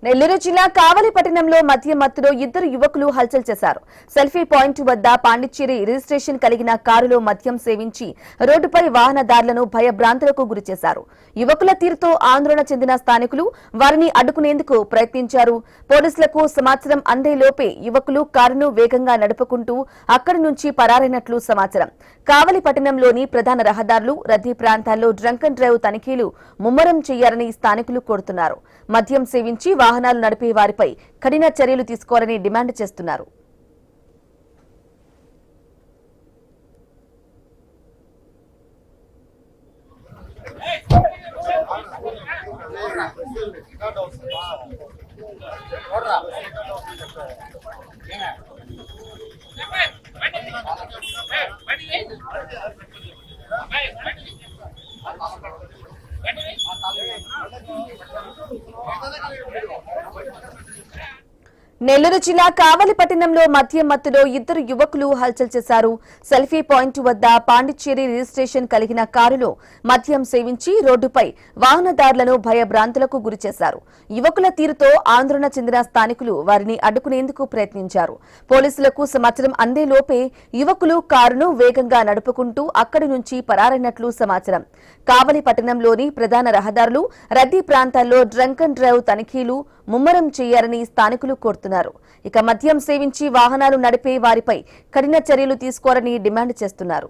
నెల్లూరు జిల్లా కావలి పట్టణంలో మద్యం మత్తులో ఇద్దరు యువకులు హల్చల్ చేశారు. సెల్ఫీ పాయింట్ వద్ద పాండిచ్చేరి రిజిస్ట్రేషన్ కలిగిన కారులో మద్యం సేవించి రోడ్డుపై వాహనదారులను భయభ్రాంతులకు గురిచేశారు. యువకుల తీరుతో ఆందోళన చెందిన స్థానికులు వారిని అడ్డుకునేందుకు ప్రయత్నించారు. పోలీసులకు సమాచారం అందేలోపే యువకులు కారును వేగంగా నడుపుకుంటూ అక్కడి నుంచి పరారైనట్లు సమాచారం. కావలి పట్టణంలోని ప్రధాన రహదారులు, రద్దీ ప్రాంతాల్లో డ్రంక్ అండ్ డ్రైవ్ తనిఖీలు ముమ్మరం చేయాలని స్థానికులు కోరుతున్నారు. మద్యం సేవించి వాహనాలు నడిపే వారిపై కఠిన చర్యలు తీసుకోవాలని డిమాండ్ చేస్తున్నారు. నెల్లూరు జిల్లా కావలి పట్టణంలో మద్యం మత్తులో ఇద్దరు యువకులు హల్చల్ చేశారు. సెల్ఫీ పాయింట్ వద్ద పాండిచ్చేరి రిజిస్ట్రేషన్ కలిగిన కారులో మద్యం సేవించి రోడ్డుపై వాహనదారులను భయభ్రాంతులకు గురిచేశారు. యువకుల తీరుతో ఆందోళన చెందిన స్థానికులు వారిని అడ్డుకునేందుకు ప్రయత్నించారు. పోలీసులకు సమాచారం అందేలోపే యువకులు కారును వేగంగా నడుపుకుంటూ అక్కడి నుంచి పరారైనట్లు సమాచారం. కావలి పట్టణంలోని ప్రధాన రహదారులు, రద్దీ ప్రాంతాల్లో డ్రంక్ అండ్ డ్రైవ్ తనిఖీలు ముమ్మరం చేయాలని స్థానికులు కోరుతున్నారు. ఇక మద్యం సేవించి వాహనాలు నడిపే వారిపై కఠిన చర్యలు తీసుకోవాలని డిమాండ్ చేస్తున్నారు.